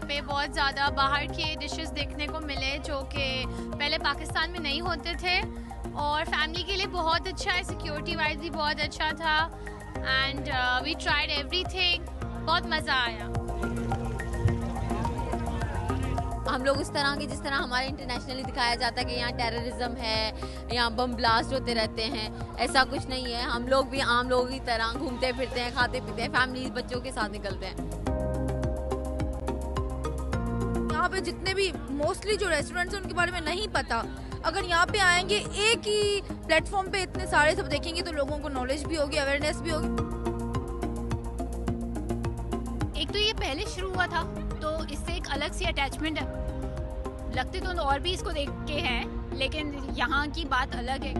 पे बहुत ज़्यादा बाहर के डिशेस देखने को मिले जो कि पहले पाकिस्तान में नहीं होते थे, और फैमिली के लिए बहुत अच्छा है, सिक्योरिटी वाइज भी बहुत अच्छा था, एंड वी ट्राइड एवरीथिंग, बहुत मज़ा आया। हम लोग उस तरह के, जिस तरह हमारे इंटरनेशनली दिखाया जाता है कि यहाँ टेररिज्म है, यहाँ बम ब्लास्ट होते रहते हैं, ऐसा कुछ नहीं है। हम लोग भी आम लोगों की तरह घूमते फिरते हैं, खाते पीते हैं, फैमिली बच्चों के साथ निकलते हैं। यहाँ पे जितने भी मोस्टली जो रेस्टोरेंट्स हैं उनके बारे में नहीं पता, अगर यहाँ पे आएंगे एक ही प्लेटफॉर्म पे इतने सारे सब देखेंगे तो लोगों को नॉलेज भी होगी, अवेयरनेस भी होगी। एक तो ये पहले शुरू हुआ था तो इससे एक अलग सी अटैचमेंट है, लगते तो और भी इसको देख के हैं, लेकिन यहाँ की बात अलग है।